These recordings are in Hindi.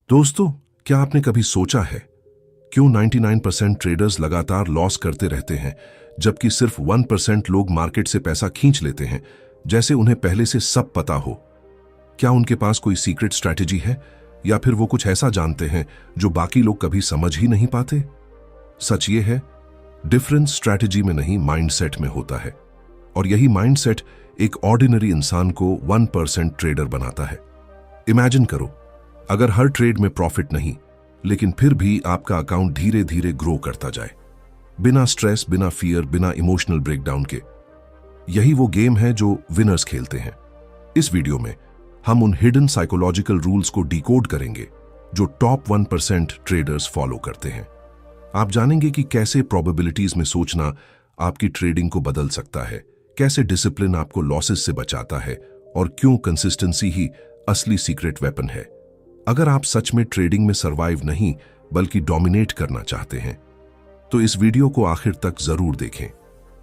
दोस्तों, क्या आपने कभी सोचा है क्यों 99% ट्रेडर्स लगातार लॉस करते रहते हैं जबकि सिर्फ 1% लोग मार्केट से पैसा खींच लेते हैं, जैसे उन्हें पहले से सब पता हो? क्या उनके पास कोई सीक्रेट स्ट्रैटेजी है या फिर वो कुछ ऐसा जानते हैं जो बाकी लोग कभी समझ ही नहीं पाते? सच ये है, डिफरेंस स्ट्रैटेजी में नहीं, माइंडसेट में होता है। और यही माइंडसेट एक ऑर्डिनरी इंसान को 1% ट्रेडर बनाता है। इमेजिन करो, अगर हर ट्रेड में प्रॉफिट नहीं, लेकिन फिर भी आपका अकाउंट धीरे धीरे ग्रो करता जाए, बिना स्ट्रेस, बिना फियर, बिना इमोशनल ब्रेकडाउन के। यही वो गेम है जो विनर्स खेलते हैं। इस वीडियो में हम उन हिडन साइकोलॉजिकल रूल्स को डिकोड करेंगे जो टॉप 1% ट्रेडर्स फॉलो करते हैं। आप जानेंगे कि कैसे प्रोबेबिलिटीज में सोचना आपकी ट्रेडिंग को बदल सकता है, कैसे डिसिप्लिन आपको लॉसेस से बचाता है और क्यों कंसिस्टेंसी ही असली सीक्रेट वेपन है। अगर आप सच में ट्रेडिंग में सरवाइव नहीं बल्कि डोमिनेट करना चाहते हैं तो इस वीडियो को आखिर तक जरूर देखें,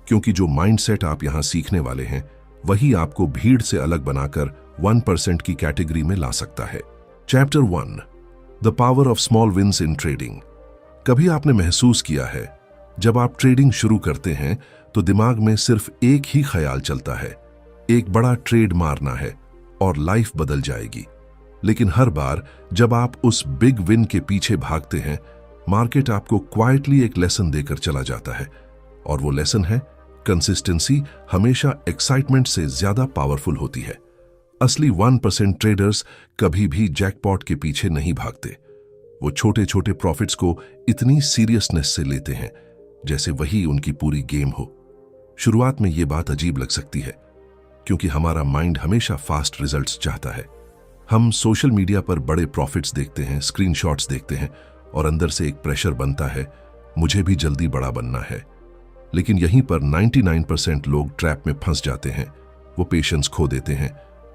क्योंकि जो माइंडसेट आप यहां सीखने वाले हैं वही आपको भीड़ से अलग बनाकर 1% की कैटेगरी में ला सकता है। Chapter 1, the power of small wins in trading. कभी आपने महसूस किया है, जब आप ट्रेडिंग शुरू करते हैं तो दिमाग में सिर्फ एक ही ख्याल चलता है, एक बड़ा ट्रेड मारना है और लाइफ बदल जाएगी। लेकिन हर बार जब आप उस बिग विन के पीछे भागते हैं, मार्केट आपको क्वाइटली एक लेसन देकर चला जाता है, और वो लेसन है, कंसिस्टेंसी हमेशा एक्साइटमेंट से ज्यादा पावरफुल होती है। असली 1% ट्रेडर्स कभी भी जैकपॉट के पीछे नहीं भागते। वो छोटे छोटे प्रॉफिट्स को इतनी सीरियसनेस से लेते हैं जैसे वही उनकी पूरी गेम हो। शुरुआत में ये बात अजीब लग सकती है, क्योंकि हमारा माइंड हमेशा फास्ट रिजल्ट्स चाहता है। हम सोशल मीडिया पर बड़े प्रॉफिट्स देखते हैं, स्क्रीनशॉट्स देखते हैं और अंदर से एक प्रेशर बनता है, मुझे भी जल्दी बड़ा बनना है। लेकिन यहीं पर 99% लोग ट्रैप में फंस जाते हैं। वो पेशेंस खो देते हैं,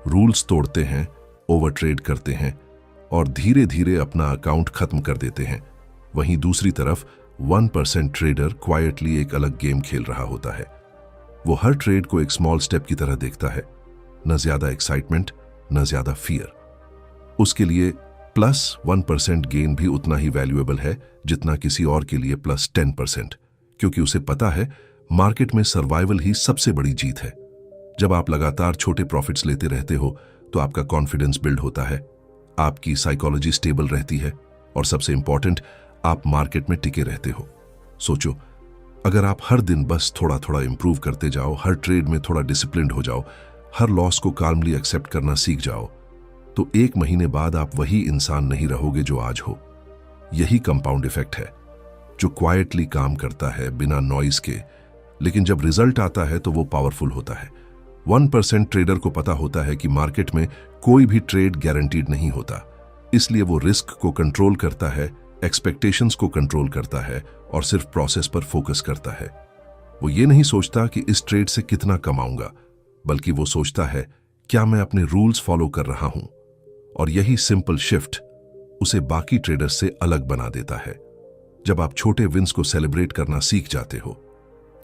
रूल्स तोड़ते हैं, ओवर ट्रेड करते हैं और धीरे धीरे अपना अकाउंट खत्म कर देते हैं। वहीं दूसरी तरफ 1% ट्रेडर क्वाइटली एक अलग गेम खेल रहा होता है। वो हर ट्रेड को एक स्मॉल स्टेप की तरह देखता है, न ज्यादा एक्साइटमेंट, न ज्यादा फियर। उसके लिए +1% गेन भी उतना ही वैल्यूएबल है जितना किसी और के लिए +10%, क्योंकि उसे पता है मार्केट में सर्वाइवल ही सबसे बड़ी जीत है। जब आप लगातार छोटे प्रॉफिट्स लेते रहते हो तो आपका कॉन्फिडेंस बिल्ड होता है, आपकी साइकोलॉजी स्टेबल रहती है और सबसे इंपॉर्टेंट, आप मार्केट में टिके रहते हो। सोचो, अगर आप हर दिन बस थोड़ा थोड़ा इंप्रूव करते जाओ, हर ट्रेड में थोड़ा डिसिप्लिन्ड हो जाओ, हर लॉस को काल्मली एक्सेप्ट करना सीख जाओ, तो 1 महीने बाद आप वही इंसान नहीं रहोगे जो आज हो। यही कंपाउंड इफेक्ट है जो क्वाइटली काम करता है, बिना नॉइज के, लेकिन जब रिजल्ट आता है तो वो पावरफुल होता है। 1% ट्रेडर को पता होता है कि मार्केट में कोई भी ट्रेड गारंटीड नहीं होता, इसलिए वो रिस्क को कंट्रोल करता है, एक्सपेक्टेशंस को कंट्रोल करता है और सिर्फ प्रोसेस पर फोकस करता है। वो ये नहीं सोचता कि इस ट्रेड से कितना कमाऊंगा, बल्कि वो सोचता है, क्या मैं अपने रूल्स फॉलो कर रहा हूं? और यही सिंपल शिफ्ट उसे बाकी ट्रेडर्स से अलग बना देता है। जब आप छोटे विन्स को सेलिब्रेट करना सीख जाते हो,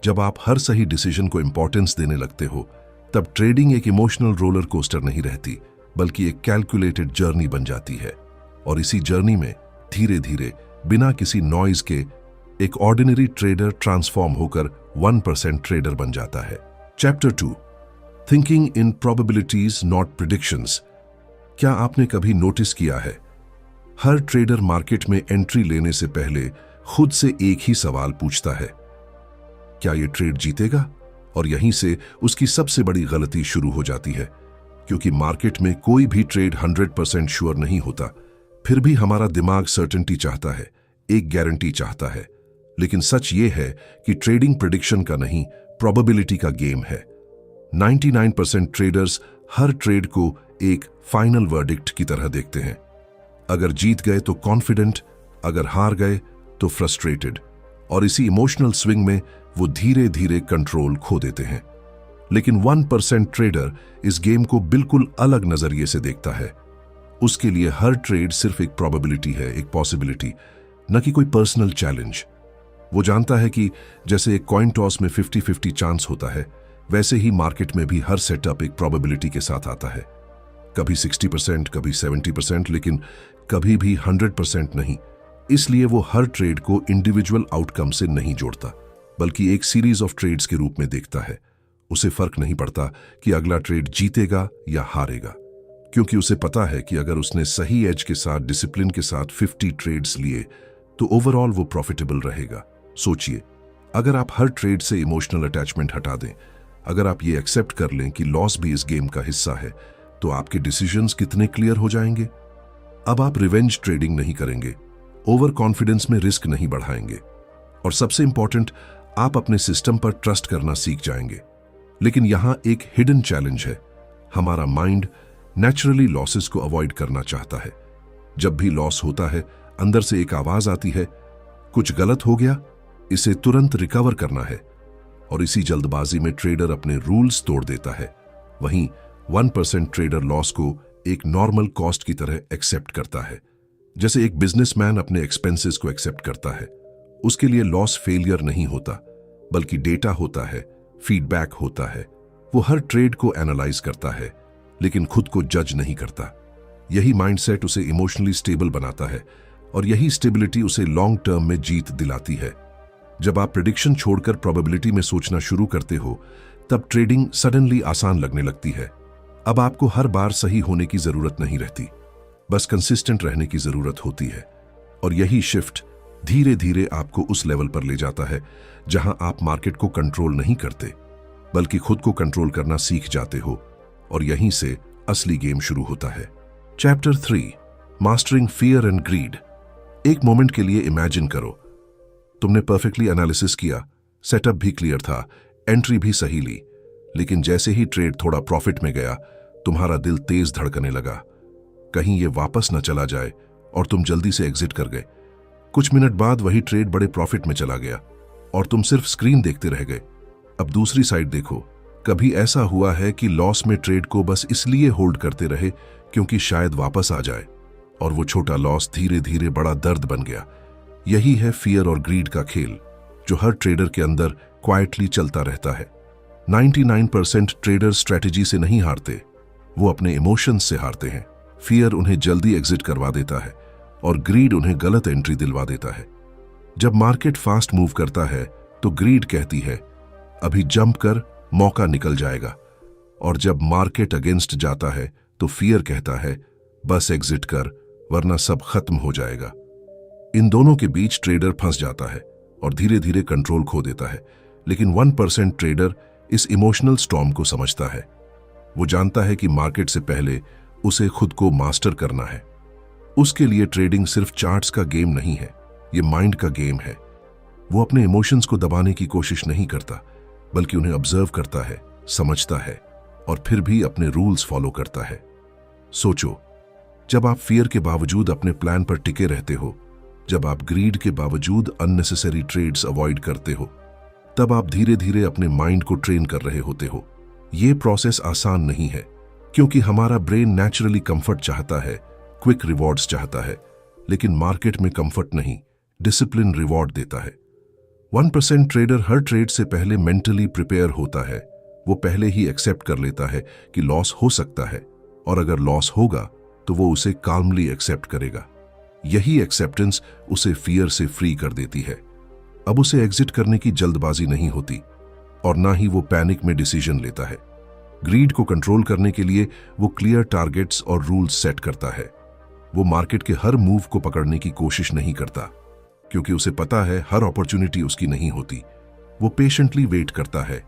जब आप हर सही डिसीजन को इंपॉर्टेंस देने लगते हो, तब ट्रेडिंग एक इमोशनल रोलर कोस्टर नहीं रहती, बल्कि एक कैलकुलेटेड जर्नी बन जाती है। और इसी जर्नी में धीरे धीरे, बिना किसी नॉइज के, एक ऑर्डिनरी ट्रेडर ट्रांसफॉर्म होकर 1% ट्रेडर बन जाता है। Chapter 2, thinking in probabilities not predictions. क्या आपने कभी नोटिस किया है, हर ट्रेडर मार्केट में एंट्री लेने से पहले खुद से एक ही सवाल पूछता है, क्या ये ट्रेड जीतेगा? और यहीं से उसकी सबसे बड़ी गलती शुरू हो जाती है, क्योंकि मार्केट में कोई भी ट्रेड 100% श्योर नहीं होता। फिर भी हमारा दिमाग सर्टेनिटी चाहता है, एक गारंटी चाहता है। लेकिन सच ये है कि ट्रेडिंग प्रेडिक्शन का नहीं, प्रोबेबिलिटी का गेम है। 99% ट्रेडर्स हर ट्रेड को एक फाइनल वर्डिक्ट की तरह देखते हैं। अगर जीत गए तो कॉन्फिडेंट, अगर हार गए तो फ्रस्ट्रेटेड, और इसी इमोशनल स्विंग में वो धीरे धीरे कंट्रोल खो देते हैं। लेकिन 1% ट्रेडर इस गेम को बिल्कुल अलग नजरिए से देखता है। उसके लिए हर ट्रेड सिर्फ एक प्रोबेबिलिटी है, एक पॉसिबिलिटी, न कि कोई पर्सनल चैलेंज। वो जानता है कि जैसे एक कॉइन टॉस में 50-50 चांस होता है, वैसे ही मार्केट में भी हर सेटअप एक प्रोबेबिलिटी के साथ आता है। कभी 60%, कभी 70%, लेकिन कभी भी 100% नहीं। इसलिए वो हर ट्रेड को इंडिविजुअल आउटकम से नहीं जोड़ता, बल्कि एक सीरीज ऑफ ट्रेड्स के रूप में देखता है। उसे फर्क नहीं पड़ता कि अगला ट्रेड जीतेगा या हारेगा, क्योंकि उसे पता है कि अगर उसने सही एज के साथ, डिसिप्लिन के साथ 50 ट्रेड्स लिए तो ओवरऑल वो प्रॉफिटेबल रहेगा। सोचिए, अगर आप हर ट्रेड से इमोशनल अटैचमेंट हटा दें, अगर आप ये एक्सेप्ट कर लें कि लॉस भी इस गेम का हिस्सा है, तो आपके डिसीजंस कितने क्लियर हो जाएंगे। अब आप रिवेंज ट्रेडिंग नहीं करेंगे, ओवर कॉन्फिडेंस में रिस्क नहीं बढ़ाएंगे, और सबसे इंपॉर्टेंट, आप अपने सिस्टम पर ट्रस्ट करना सीख जाएंगे। लेकिन यहां एक हिडन चैलेंज है। हमारा माइंड नेचुरली लॉसेस को अवॉइड करना चाहता है। जब भी लॉस होता है, अंदर से एक आवाज आती है, कुछ गलत हो गया, इसे तुरंत रिकवर करना है। और इसी जल्दबाजी में ट्रेडर अपने रूल्स तोड़ देता है। वहीं 1% ट्रेडर लॉस को एक नॉर्मल कॉस्ट की तरह एक्सेप्ट करता है, जैसे एक बिजनेसमैन अपने एक्सपेंसेस को एक्सेप्ट करता है। उसके लिए लॉस फेलियर नहीं होता, बल्कि डेटा होता है, फीडबैक होता है। वो हर ट्रेड को एनालाइज करता है, लेकिन खुद को जज नहीं करता। यही माइंडसेट उसे इमोशनली स्टेबल बनाता है, और यही स्टेबिलिटी उसे लॉन्ग टर्म में जीत दिलाती है। जब आप प्रेडिक्शन छोड़कर प्रोबेबिलिटी में सोचना शुरू करते हो, तब ट्रेडिंग सडनली आसान लगने लगती है। अब आपको हर बार सही होने की जरूरत नहीं रहती, बस कंसिस्टेंट रहने की जरूरत होती है। और यही शिफ्ट धीरे धीरे आपको उस लेवल पर ले जाता है जहां आप मार्केट को कंट्रोल नहीं करते, बल्कि खुद को कंट्रोल करना सीख जाते हो। और यहीं से असली गेम शुरू होता है। Chapter 3, mastering fear and greed. एक मोमेंट के लिए इमेजिन करो, तुमने परफेक्टली एनालिसिस किया, सेटअप भी क्लियर था, एंट्री भी सही ली, लेकिन जैसे ही ट्रेड थोड़ा प्रॉफिट में गया, तुम्हारा दिल तेज धड़कने लगा। कहीं ये वापस न चला जाए, और तुम जल्दी से एग्जिट कर गए। कुछ मिनट बाद वही ट्रेड बड़े प्रॉफिट में चला गया, और तुम सिर्फ स्क्रीन देखते रह गए। अब दूसरी साइड देखो, कभी ऐसा हुआ है कि लॉस में ट्रेड को बस इसलिए होल्ड करते रहे क्योंकि शायद वापस आ जाए, और वो छोटा लॉस धीरे धीरे बड़ा दर्द बन गया। यही है फियर और ग्रीड का खेल, जो हर ट्रेडर के अंदर क्वाइटली चलता रहता है। 99% ट्रेडर स्ट्रेटेजी से नहीं हारते, वो अपने इमोशंस से हारते हैं। फियर उन्हें जल्दी एग्जिट करवा देता है, और ग्रीड उन्हें गलत एंट्री दिलवा देता है। जब मार्केट फास्ट मूव करता है, तो ग्रीड कहती है, अभी जंप कर, मौका निकल जाएगा। और जब मार्केट अगेंस्ट जाता है, तो फियर कहता है, बस एग्जिट कर, वरना सब खत्म हो जाएगा। इन दोनों के बीच ट्रेडर फंस जाता है और धीरे धीरे कंट्रोल खो देता है। लेकिन 1% ट्रेडर इस इमोशनल स्टॉर्म को समझता है। वो जानता है कि मार्केट से पहले उसे खुद को मास्टर करना है। उसके लिए ट्रेडिंग सिर्फ चार्ट्स का गेम नहीं है, ये माइंड का गेम है। वो अपने इमोशंस को दबाने की कोशिश नहीं करता, बल्कि उन्हें ऑब्जर्व करता है, समझता है, और फिर भी अपने रूल्स फॉलो करता है। सोचो, जब आप फियर के बावजूद अपने प्लान पर टिके रहते हो, जब आप ग्रीड के बावजूद अननेसेसरी ट्रेड्स अवॉइड करते हो, तब आप धीरे धीरे अपने माइंड को ट्रेन कर रहे होते हो। ये प्रोसेस आसान नहीं है, क्योंकि हमारा ब्रेन नेचुरली कंफर्ट चाहता है, क्विक रिवॉर्ड्स चाहता है। लेकिन मार्केट में कंफर्ट नहीं, डिसिप्लिन रिवॉर्ड देता है। 1% ट्रेडर हर ट्रेड से पहले मेंटली प्रिपेयर होता है। वो पहले ही एक्सेप्ट कर लेता है कि लॉस हो सकता है, और अगर लॉस होगा तो वो उसे काल्मली एक्सेप्ट करेगा। यही एक्सेप्टेंस उसे फियर से फ्री कर देती है। अब उसे एग्जिट करने की जल्दबाजी नहीं होती, और ना ही वो पैनिक में डिसीजन लेता है। ग्रीड को कंट्रोल करने के लिए वो क्लियर टारगेट्स और रूल्स सेट करता है। वो मार्केट के हर मूव को पकड़ने की कोशिश नहीं करता, क्योंकि उसे पता है हर अपॉर्चुनिटी उसकी नहीं होती। वो पेशेंटली वेट करता है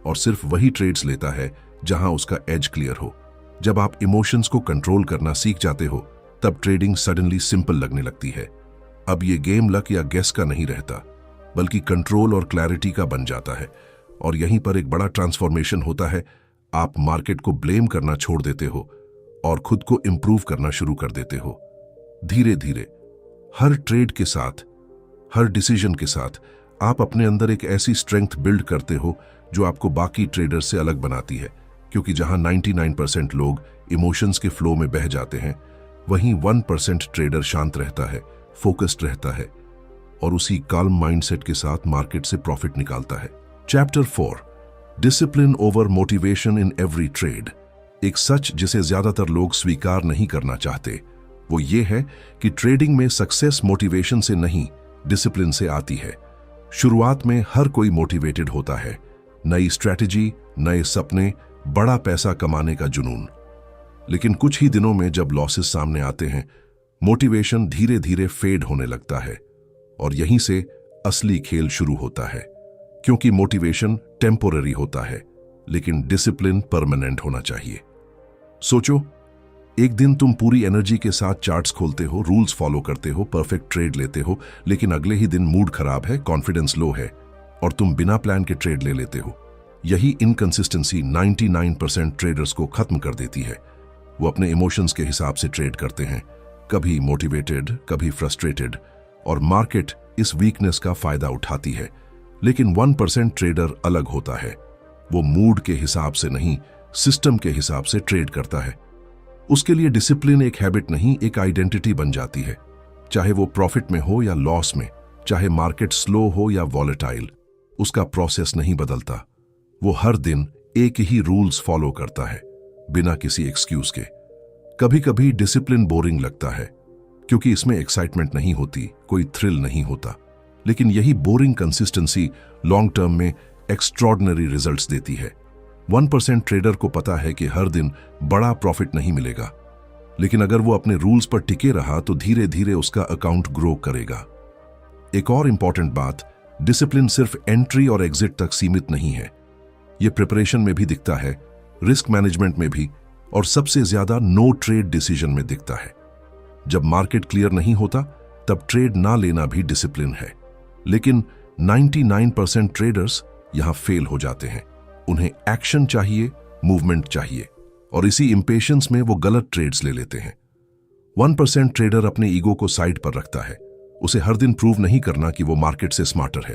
और सिर्फ वही ट्रेड्स लेता है जहां उसका एज क्लियर हो। जब आप इमोशंस को कंट्रोल करना सीख जाते हो, तब ट्रेडिंग सडनली सिंपल लगने लगती है। अब ये गेम लक या गेस का नहीं रहता, बल्कि कंट्रोल और क्लैरिटी का बन जाता है। और यहीं पर एक बड़ा ट्रांसफॉर्मेशन होता है। आप मार्केट को ब्लेम करना छोड़ देते हो और खुद को इंप्रूव करना शुरू कर देते हो। धीरे धीरे हर ट्रेड के साथ, हर डिसीजन के साथ आप अपने अंदर एक ऐसी स्ट्रेंथ बिल्ड करते हो जो आपको बाकी ट्रेडर्स से अलग बनाती है। क्योंकि जहां 99% लोग इमोशंस के फ्लो में बह जाते हैं, वहीं 1% ट्रेडर शांत रहता है, फोकस्ड रहता है, और उसी काल्म माइंडसेट के साथ मार्केट से प्रॉफिट निकालता है। Chapter 4, discipline over motivation in every trade. एक सच जिसे ज्यादातर लोग स्वीकार नहीं करना चाहते, वो ये है कि ट्रेडिंग में सक्सेस मोटिवेशन से नहीं, डिसिप्लिन से आती है। शुरुआत में हर कोई मोटिवेटेड होता है, नई स्ट्रैटेजी, नए सपने, बड़ा पैसा कमाने का जुनून। लेकिन कुछ ही दिनों में जब लॉसेस सामने आते हैं, मोटिवेशन धीरे धीरे फेड होने लगता है और यहीं से असली खेल शुरू होता है। क्योंकि मोटिवेशन टेम्पोररी होता है, लेकिन डिसिप्लिन परमानेंट होना चाहिए। सोचो, एक दिन तुम पूरी एनर्जी के साथ चार्ट्स खोलते हो, रूल्स फॉलो करते हो, परफेक्ट ट्रेड लेते हो, लेकिन अगले ही दिन मूड खराब है, कॉन्फिडेंस लो है और तुम बिना प्लान के ट्रेड ले लेते हो। यही इनकंसिस्टेंसी 99% ट्रेडर्स को खत्म कर देती है। वो अपने इमोशंस के हिसाब से ट्रेड करते हैं, कभी मोटिवेटेड, कभी फ्रस्ट्रेटेड, और मार्केट इस वीकनेस का फायदा उठाती है। लेकिन 1% ट्रेडर अलग होता है। वो मूड के हिसाब से नहीं, सिस्टम के हिसाब से ट्रेड करता है। उसके लिए डिसिप्लिन एक हैबिट नहीं, एक आइडेंटिटी बन जाती है। चाहे वो प्रॉफिट में हो या लॉस में, चाहे मार्केट स्लो हो या वॉलेटाइल, उसका प्रोसेस नहीं बदलता। वो हर दिन एक ही रूल्स फॉलो करता है, बिना किसी एक्सक्यूज के। कभी कभी डिसिप्लिन बोरिंग लगता है, क्योंकि इसमें एक्साइटमेंट नहीं होती, कोई थ्रिल नहीं होता। लेकिन यही बोरिंग कंसिस्टेंसी लॉन्ग टर्म में एक्स्ट्रॉर्डिनरी रिजल्ट्स देती है। 1% ट्रेडर को पता है कि हर दिन बड़ा प्रॉफिट नहीं मिलेगा, लेकिन अगर वो अपने रूल्स पर टिके रहा तो धीरे धीरे उसका अकाउंट ग्रो करेगा। एक और इंपॉर्टेंट बात, डिसिप्लिन सिर्फ एंट्री और एग्जिट तक सीमित नहीं है। ये प्रिपरेशन में भी दिखता है, रिस्क मैनेजमेंट में भी, और सबसे ज्यादा नो ट्रेड डिसीजन में दिखता है। जब मार्केट क्लियर नहीं होता, तब ट्रेड ना लेना भी डिसिप्लिन है। लेकिन 99% ट्रेडर्स यहां फेल हो जाते हैं। उन्हें एक्शन चाहिए, मूवमेंट चाहिए, और इसी इंपेशेंस में वो गलत ट्रेड्स ले लेते हैं। 1% ट्रेडर अपने ईगो को साइड पर रखता है। उसे हर दिन प्रूव नहीं करना कि वो मार्केट से स्मार्टर है।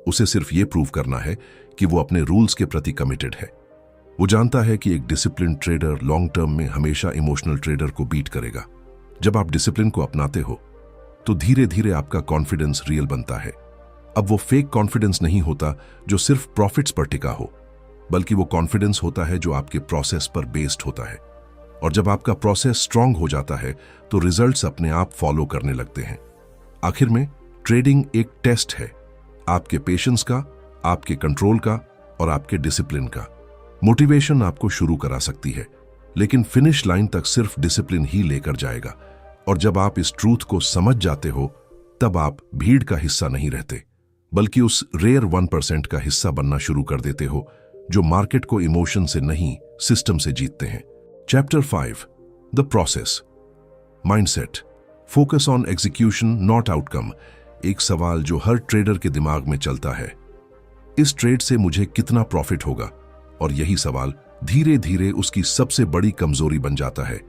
उसे सिर्फ ये प्रूव करना है कि वो अपने रूल्स के प्रति कमिटेड है। वो जानता है कि एक डिसिप्लिन ट्रेडर लॉन्ग टर्म में हमेशा इमोशनल ट्रेडर को बीट करेगा। जब आप डिसिप्लिन को अपनाते हो, तो धीरे धीरे आपका कॉन्फिडेंस रियल बनता है। अब वो फेक कॉन्फिडेंस नहीं होता जो सिर्फ प्रॉफिट्स पर टिका हो, बल्कि वो कॉन्फिडेंस होता है जो आपके प्रोसेस पर बेस्ड होता है। और जब आपका प्रोसेस स्ट्रांग हो जाता है, तो रिजल्ट्स अपने आप फॉलो करने लगते हैं। आखिर में ट्रेडिंग एक टेस्ट है, आपके पेशेंस का, आपके कंट्रोल का और आपके डिसिप्लिन का। मोटिवेशन आपको शुरू करा सकती है, लेकिन फिनिश लाइन तक सिर्फ डिसिप्लिन ही लेकर जाएगा। और जब आप इस ट्रूथ को समझ जाते हो, तब आप भीड़ का हिस्सा नहीं रहते, बल्कि उस रेयर 1% का हिस्सा बनना शुरू कर देते हो जो मार्केट को इमोशन से नहीं, सिस्टम से जीतते हैं। Chapter 5, the process. Mindset, focus on execution not outcome. एक सवाल जो हर ट्रेडर के दिमाग में चलता है, इस ट्रेड से मुझे कितना प्रॉफिट होगा? और यही सवाल धीरे धीरे उसकी सबसे बड़ी कमजोरी बन जाता है,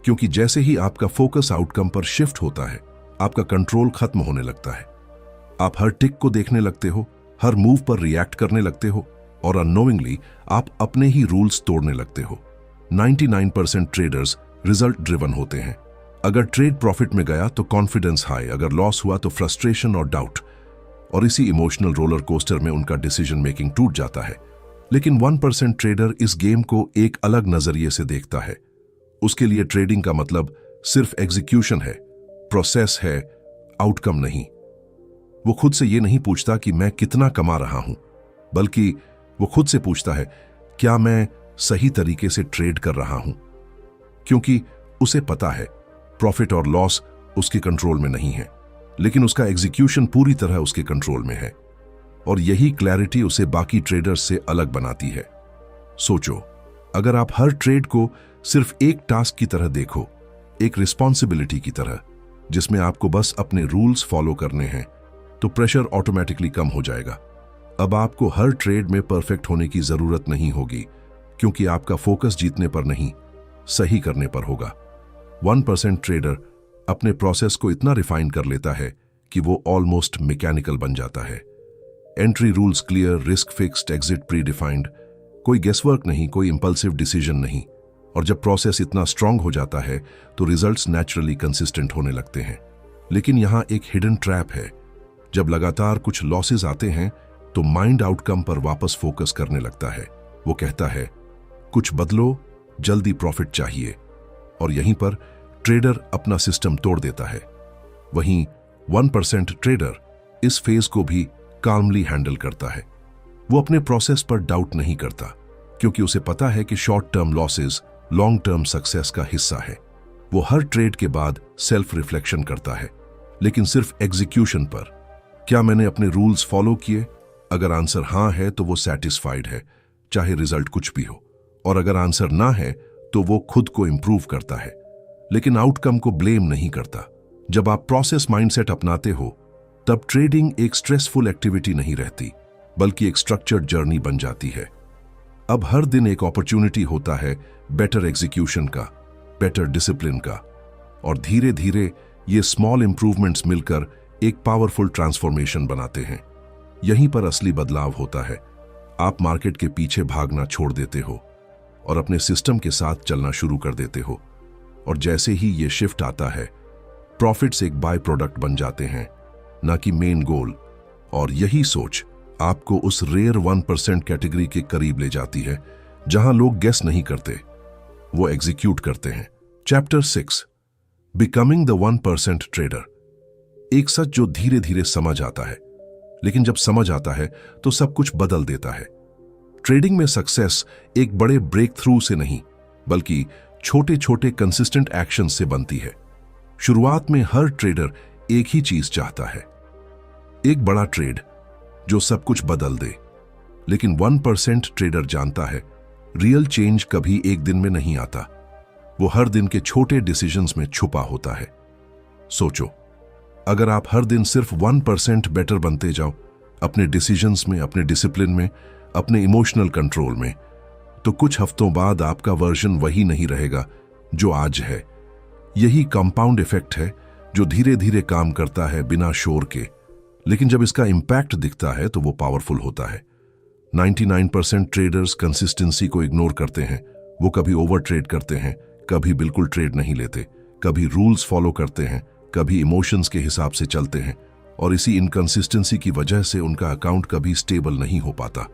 क्योंकि जैसे ही आपका फोकस आउटकम पर शिफ्ट होता है, आपका कंट्रोल खत्म होने लगता है। आप हर टिक को देखने लगते हो, हर मूव पर रिएक्ट करने लगते हो, और अननोइंगली आप अपने ही रूल्स तोड़ने लगते हो। 99% ट्रेडर्स रिजल्ट ड्रिवन होते हैं। अगर ट्रेड प्रॉफिट में गया तो कॉन्फिडेंस हाई, अगर लॉस हुआ तो फ्रस्ट्रेशन और डाउट, और इसी इमोशनल रोलर कोस्टर में उनका डिसीजन मेकिंग टूट जाता है। लेकिन 1% ट्रेडर इस गेम को एक अलग नजरिए से देखता है। उसके लिए ट्रेडिंग का मतलब सिर्फ एग्जीक्यूशन है, प्रोसेस है, आउटकम नहीं। वो खुद से ये नहीं पूछता कि मैं कितना कमा रहा हूं, बल्कि वो खुद से पूछता है, क्या मैं सही तरीके से ट्रेड कर रहा हूं? क्योंकि उसे पता है प्रॉफिट और लॉस उसके कंट्रोल में नहीं है, लेकिन उसका एग्जीक्यूशन पूरी तरह उसके कंट्रोल में है। और यही क्लैरिटी उसे बाकी ट्रेडर्स से अलग बनाती है। सोचो, अगर आप हर ट्रेड को सिर्फ एक टास्क की तरह देखो, एक रिस्पॉन्सिबिलिटी की तरह, जिसमें आपको बस अपने रूल्स फॉलो करने हैं, तो प्रेशर ऑटोमेटिकली कम हो जाएगा। अब आपको हर ट्रेड में परफेक्ट होने की जरूरत नहीं होगी, क्योंकि आपका फोकस जीतने पर नहीं, सही करने पर होगा। 1% ट्रेडर अपने प्रोसेस को इतना रिफाइन कर लेता है कि वो ऑलमोस्ट मैकेनिकल बन जाता है। Entry rules clear, risk fixed, exit pre defined, कोई गेसवर्क नहीं, कोई इंपल्सिव डिसीजन नहीं। और जब प्रोसेस इतना स्ट्रांग हो जाता है, तो रिजल्ट्स नेचुरली कंसिस्टेंट होने लगते हैं। लेकिन यहां एक हिडन ट्रैप है। जब लगातार कुछ लॉसेस आते हैं, तो माइंड आउटकम पर वापस फोकस करने लगता है। वो कहता है, कुछ बदलो, जल्दी प्रॉफिट चाहिए। और यहीं पर ट्रेडर अपना सिस्टम तोड़ देता है। वहीं 1% ट्रेडर इस फेज को भी काल्मली हैंडल करता है। वो अपने प्रोसेस पर डाउट नहीं करता, क्योंकि उसे पता है कि short term losses long term success का हिस्सा है। वो हर ट्रेड के बाद सेल्फ रिफ्लेक्शन करता है, लेकिन सिर्फ एग्जीक्यूशन पर। क्या मैंने अपने रूल्स फॉलो किए? अगर आंसर हाँ है तो वो सेटिस्फाइड है, चाहे रिजल्ट कुछ भी हो। और अगर आंसर ना है तो वो खुद को इंप्रूव करता है, लेकिन आउटकम को ब्लेम नहीं करता। जब आप प्रोसेस माइंडसेट अपनाते हो, तब ट्रेडिंग एक स्ट्रेसफुल एक्टिविटी नहीं रहती, बल्कि एक स्ट्रक्चर्ड जर्नी बन जाती है। अब हर दिन एक अपॉर्चुनिटी होता है बेटर एग्जीक्यूशन का, बेटर डिसिप्लिन का, और धीरे धीरे ये स्मॉल इंप्रूवमेंट्स मिलकर एक पावरफुल ट्रांसफॉर्मेशन बनाते हैं। यहीं पर असली बदलाव होता है। आप मार्केट के पीछे भागना छोड़ देते हो और अपने सिस्टम के साथ चलना शुरू कर देते हो। और जैसे ही ये शिफ्ट आता है, प्रॉफिट्स एक बाय प्रोडक्ट बन जाते हैं, ना कि मेन गोल। और यही सोच आपको उस रेयर 1% कैटेगरी के करीब ले जाती है, जहां लोग गेस नहीं करते, वो एग्जीक्यूट करते हैं। Chapter 6, becoming the 1% trader. एक सच जो धीरे धीरे समझ आता है, लेकिन जब समझ आता है तो सब कुछ बदल देता है। ट्रेडिंग में सक्सेस एक बड़े ब्रेक थ्रू से नहीं, बल्कि छोटे छोटे कंसिस्टेंट एक्शन से बनती है। शुरुआत में हर ट्रेडर एक ही चीज चाहता है, एक बड़ा ट्रेड जो सब कुछ बदल दे। लेकिन 1% ट्रेडर जानता है रियल चेंज कभी एक दिन में नहीं आता, वो हर दिन के छोटे डिसीजंस में छुपा होता है। सोचो, अगर आप हर दिन सिर्फ 1% बेटर बनते जाओ, अपने डिसीजंस में, अपने डिसिप्लिन में, अपने इमोशनल कंट्रोल में, तो कुछ हफ्तों बाद आपका वर्जन वही नहीं रहेगा जो आज है। यही कंपाउंड इफेक्ट है जो धीरे धीरे काम करता है बिना शोर के, लेकिन जब इसका इंपैक्ट दिखता है तो वो पावरफुल होता है। 99% ट्रेडर्स कंसिस्टेंसी को इग्नोर करते हैं। वो कभी ओवर ट्रेड करते हैं, कभी बिल्कुल ट्रेड नहीं लेते, कभी रूल्स फॉलो करते हैं, कभी इमोशंस के हिसाब से चलते हैं, और इसी इनकंसिस्टेंसी की वजह से उनका अकाउंट कभी स्टेबल नहीं हो पाता।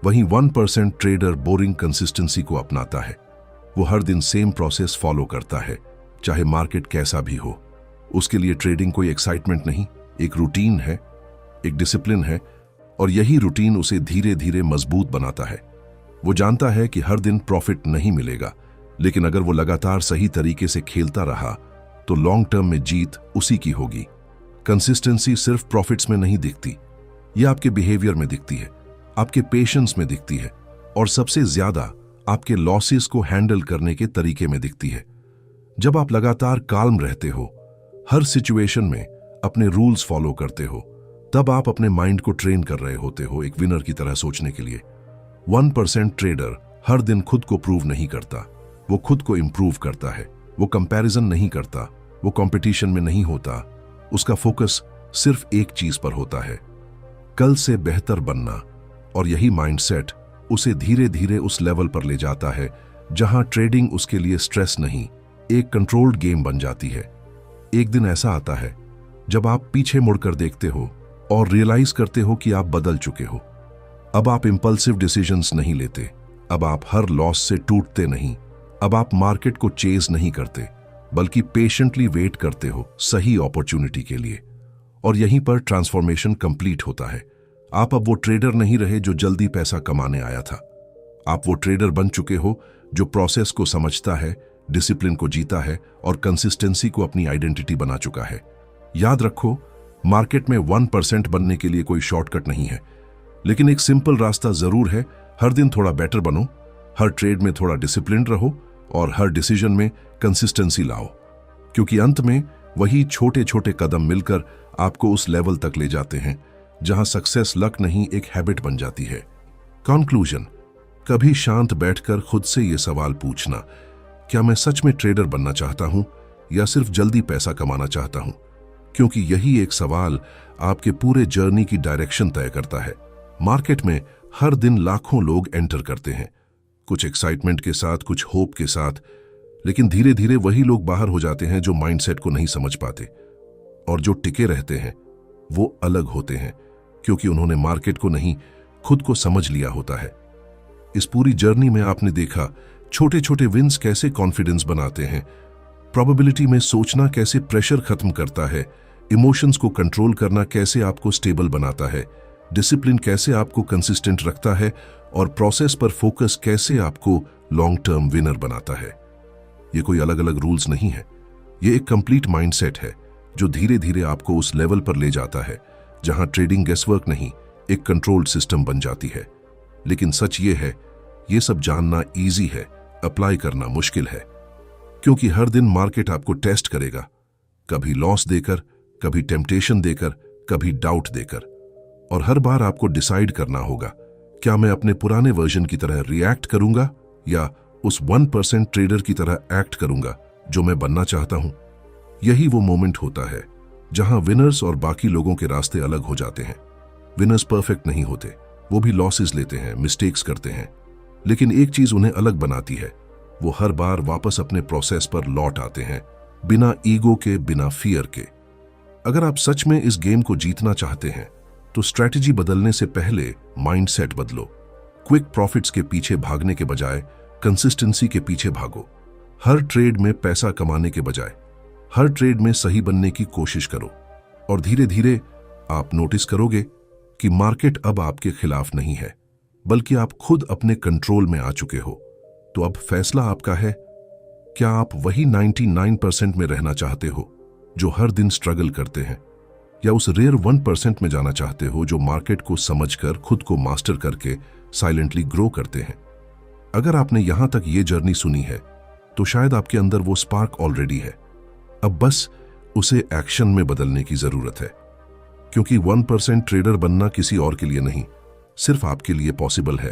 वहीं 1% ट्रेडर बोरिंग कंसिस्टेंसी को अपनाता है। वो हर दिन सेम प्रोसेस फॉलो करता है, चाहे मार्केट कैसा भी हो। उसके लिए ट्रेडिंग कोई एक्साइटमेंट नहीं, एक रूटीन है, एक डिसिप्लिन है, और यही रूटीन उसे धीरे धीरे मजबूत बनाता है। वो जानता है कि हर दिन प्रॉफिट नहीं मिलेगा, लेकिन अगर वो लगातार सही तरीके से खेलता रहा तो लॉन्ग टर्म में जीत उसी की होगी। कंसिस्टेंसी सिर्फ प्रॉफिट्स में नहीं दिखती, ये आपके बिहेवियर में दिखती है, आपके पेशेंस में दिखती है, और सबसे ज्यादा आपके लॉसेस को हैंडल करने के तरीके में दिखती है। जब आप लगातार काल्म रहते हो, हर सिचुएशन में अपने रूल्स फॉलो करते हो, तब आप अपने माइंड को ट्रेन कर रहे होते हो एक विनर की तरह सोचने के लिए। 1% ट्रेडर हर दिन खुद को प्रूव नहीं करता, वो खुद को इंप्रूव करता है। वो कंपैरिजन नहीं करता, वो कंपटीशन में नहीं होता। उसका फोकस सिर्फ एक चीज पर होता है, कल से बेहतर बनना। और यही माइंडसेट उसे धीरे धीरे उस लेवल पर ले जाता है जहां ट्रेडिंग उसके लिए स्ट्रेस नहीं, एक कंट्रोल्ड गेम बन जाती है। एक दिन ऐसा आता है जब आप पीछे मुड़कर देखते हो और रियलाइज करते हो कि आप बदल चुके हो। अब आप इंपल्सिव डिसीजंस नहीं लेते, अब आप हर लॉस से टूटते नहीं, अब आप मार्केट को चेज नहीं करते, बल्कि पेशेंटली वेट करते हो सही अपॉर्चुनिटी के लिए। और यहीं पर ट्रांसफॉर्मेशन कंप्लीट होता है। आप अब वो ट्रेडर नहीं रहे जो जल्दी पैसा कमाने आया था। आप वो ट्रेडर बन चुके हो जो प्रोसेस को समझता है, डिसिप्लिन को जीता है, और कंसिस्टेंसी को अपनी आइडेंटिटी बना चुका है। याद रखो, मार्केट में 1% बनने के लिए कोई शॉर्टकट नहीं है, लेकिन एक सिंपल रास्ता जरूर है। हर दिन थोड़ा बेटर बनो, हर ट्रेड में थोड़ा डिसिप्लिन रहो, और हर डिसीजन में कंसिस्टेंसी लाओ, क्योंकि अंत में वही छोटे छोटे कदम मिलकर आपको उस लेवल तक ले जाते हैं जहां सक्सेस लक नहीं, एक हैबिट बन जाती है। कंक्लूजन, कभी शांत बैठकर खुद से यह सवाल पूछना, क्या मैं सच में ट्रेडर बनना चाहता हूं या सिर्फ जल्दी पैसा कमाना चाहता हूं? क्योंकि यही एक सवाल आपके पूरे जर्नी की डायरेक्शन तय करता है। मार्केट में हर दिन लाखों लोग एंटर करते हैं, कुछ एक्साइटमेंट के साथ, कुछ होप के साथ, लेकिन धीरे धीरे वही लोग बाहर हो जाते हैं जो माइंडसेट को नहीं समझ पाते। और जो टिके रहते हैं वो अलग होते हैं, क्योंकि उन्होंने मार्केट को नहीं, खुद को समझ लिया होता है। इस पूरी जर्नी में आपने देखा छोटे छोटे विन्स कैसे कॉन्फिडेंस बनाते हैं, प्रोबेबिलिटी में सोचना कैसे प्रेशर खत्म करता है, इमोशंस को कंट्रोल करना कैसे आपको स्टेबल बनाता है, डिसिप्लिन कैसे आपको कंसिस्टेंट रखता है और प्रोसेस पर फोकस कैसे आपको लॉन्ग टर्म विनर बनाता है। ये कोई अलग अलग रूल्स नहीं है, ये एक कंप्लीट माइंडसेट है जो धीरे धीरे आपको उस लेवल पर ले जाता है जहां ट्रेडिंग गेसवर्क नहीं, एक कंट्रोल्ड सिस्टम बन जाती है। लेकिन सच ये है, ये सब जानना इजी है, अप्लाई करना मुश्किल है, क्योंकि हर दिन मार्केट आपको टेस्ट करेगा, कभी लॉस देकर, कभी टेम्पटेशन देकर, कभी डाउट देकर, और हर बार आपको डिसाइड करना होगा, क्या मैं अपने पुराने वर्जन की तरह रिएक्ट करूंगा या उस 1% ट्रेडर की तरह एक्ट करूंगा जो मैं बनना चाहता हूं। यही वो मोमेंट होता है जहां विनर्स और बाकी लोगों के रास्ते अलग हो जाते हैं। विनर्स परफेक्ट नहीं होते, वो भी लॉसेस लेते हैं, मिस्टेक्स करते हैं, लेकिन एक चीज उन्हें अलग बनाती है, वो हर बार वापस अपने प्रोसेस पर लौट आते हैं, बिना ईगो के, बिना फियर के। अगर आप सच में इस गेम को जीतना चाहते हैं तो स्ट्रैटेजी बदलने से पहले माइंडसेट बदलो। क्विक प्रॉफिट्स के पीछे भागने के बजाय कंसिस्टेंसी के पीछे भागो। हर ट्रेड में पैसा कमाने के बजाय हर ट्रेड में सही बनने की कोशिश करो, और धीरे धीरे आप नोटिस करोगे कि मार्केट अब आपके खिलाफ नहीं है, बल्कि आप खुद अपने कंट्रोल में आ चुके हो। तो अब फैसला आपका है, क्या आप वही 99% में रहना चाहते हो जो हर दिन स्ट्रगल करते हैं, या उस रेयर 1% में जाना चाहते हो जो मार्केट को समझकर खुद को मास्टर करके साइलेंटली ग्रो करते हैं। अगर आपने यहां तक ये जर्नी सुनी है तो शायद आपके अंदर वो स्पार्क ऑलरेडी है, अब बस उसे एक्शन में बदलने की जरूरत है, क्योंकि 1% ट्रेडर बनना किसी और के लिए नहीं, सिर्फ आपके लिए पॉसिबल है।